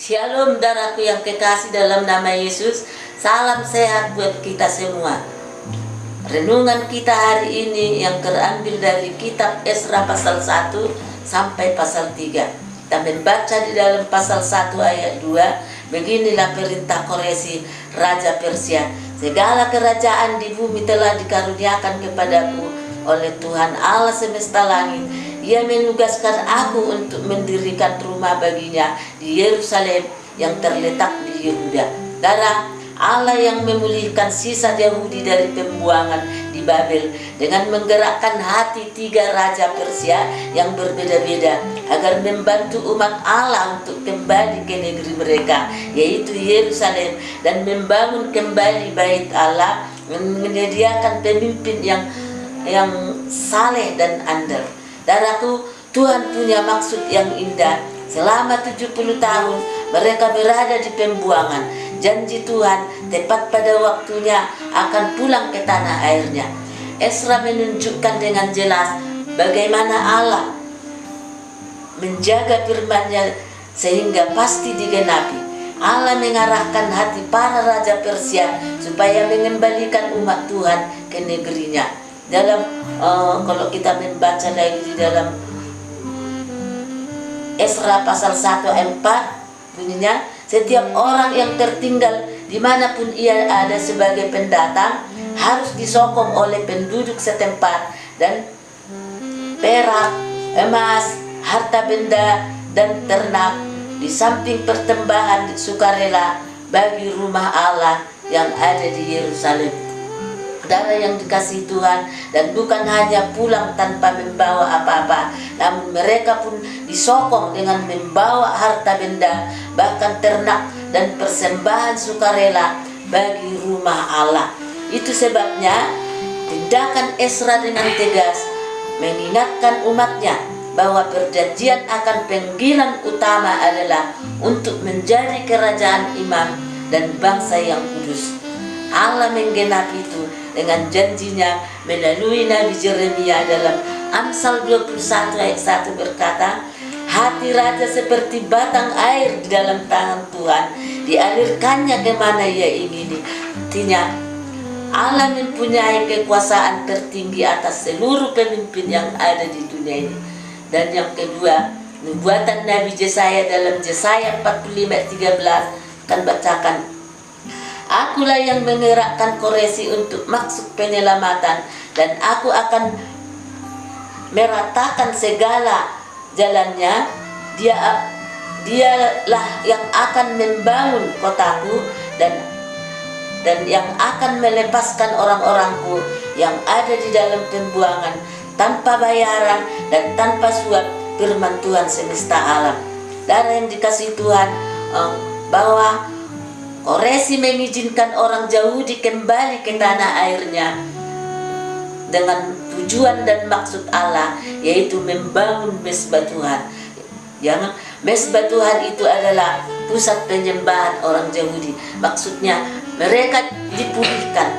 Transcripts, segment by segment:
Shalom darahku yang kekasih dalam nama Yesus. Salam sehat buat kita semua. Renungan kita hari ini yang terambil dari kitab Esra pasal 1 sampai pasal 3. Kita membaca di dalam pasal 1 ayat 2. Beginilah perintah Koresi, Raja Persia. Segala kerajaan di bumi telah dikaruniakan kepadaku oleh Tuhan Allah semesta langit. Ia menugaskan aku untuk mendirikan rumah baginya di Yerusalem yang terletak di Yehuda. Darah Allah yang memulihkan sisa Yahudi dari pembuangan di Babel dengan menggerakkan hati 3 raja Persia yang berbeda-beda agar membantu umat Allah untuk kembali ke negeri mereka, yaitu Yerusalem, dan membangun kembali bait Allah, menyediakan pemimpin yang saleh dan andal. Darahku, Tuhan punya maksud yang indah. Selama 70 tahun mereka berada di pembuangan. Janji Tuhan tepat pada waktunya akan pulang ke tanah airnya. Esra menunjukkan dengan jelas bagaimana Allah menjaga firman-Nya sehingga pasti digenapi. Allah mengarahkan hati para raja Persia supaya mengembalikan umat Tuhan ke negerinya. Dalam kalau kita membaca lagi di dalam Esra pasal 1 ayat 4 bunyinya, setiap orang yang tertinggal dimanapun ia ada sebagai pendatang harus disokong oleh penduduk setempat dan perak, emas, harta benda dan ternak, di samping pertembahan sukarela bagi rumah Allah yang ada di Yerusalem. Saudara yang dikasihi Tuhan, dan bukan hanya pulang tanpa membawa apa-apa, namun mereka pun disokong dengan membawa harta benda, bahkan ternak dan persembahan sukarela bagi rumah Allah. Itu sebabnya tindakan Esra dengan tegas mengingatkan umatnya bahwa perjanjian akan panggilan utama adalah untuk menjadi kerajaan imam dan bangsa yang kudus. Allah menggenapi itu dengan janjinya melalui Nabi Yeremia dalam Amsal 21 ayat 1 berkata, hati raja seperti batang air di dalam tangan Tuhan, dialirkannya kemana ia ingini. Artinya Allah mempunyai kekuasaan tertinggi atas seluruh pemimpin yang ada di dunia ini. Dan yang kedua, nubuatan Nabi Yesaya dalam Yesaya 45 ayat 13 akan bacakan, akulah yang menggerakkan Koresi untuk maksud penyelamatan, dan aku akan meratakan segala jalannya. Dialah yang akan membangun kotaku dan yang akan melepaskan orang-orangku yang ada di dalam pembuangan tanpa bayaran dan tanpa suap, firman Tuhan semesta alam. Dan yang dikasihi Tuhan, bahwa Koresi mengizinkan orang Yahudi kembali ke tanah airnya dengan tujuan dan maksud Allah, yaitu membangun mesbah Tuhan. Yang mesbah Tuhan itu adalah pusat penyembahan orang Yahudi. Maksudnya mereka dipulihkan.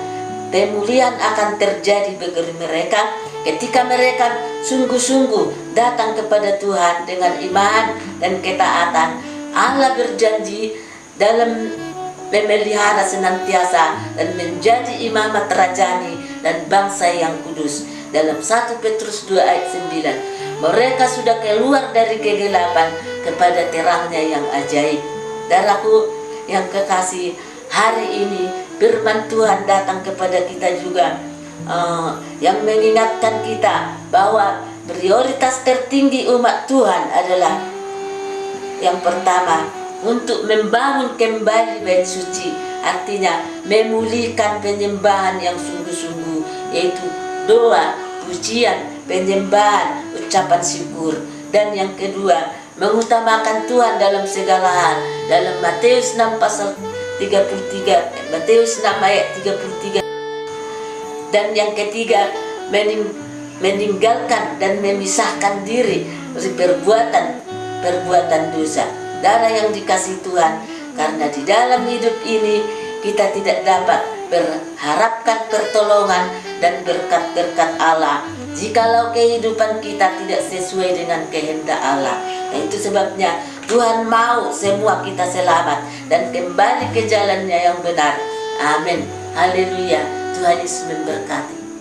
Pemulihan akan terjadi bagi mereka ketika mereka sungguh-sungguh datang kepada Tuhan dengan iman dan ketaatan. Allah berjanji dalam memelihara senantiasa dan menjadi imamat rajani dan bangsa yang kudus. Dalam 1 Petrus 2 ayat 9, mereka sudah keluar dari kegelapan kepada terangnya yang ajaib. Darahku yang kekasih, hari ini firman Tuhan datang kepada kita juga, yang mengingatkan kita bahwa prioritas tertinggi umat Tuhan adalah yang pertama, untuk membangun kembali bait suci, artinya memulihkan penyembahan yang sungguh-sungguh, yaitu doa, pujian, penyembahan, ucapan syukur. Dan yang kedua, mengutamakan Tuhan dalam segala hal. Dalam Matius 6 pasal 33, Matius 6 ayat 33. Dan yang ketiga, meninggalkan dan memisahkan diri dari perbuatan dosa. Darah yang dikasih Tuhan, karena di dalam hidup ini kita tidak dapat berharapkan pertolongan dan berkat-berkat Allah jikalau kehidupan kita tidak sesuai dengan kehendak Allah. Nah, itu sebabnya Tuhan mau semua kita selamat dan kembali ke jalannya yang benar. Amin. Haleluya. Tuhan Yesus memberkati.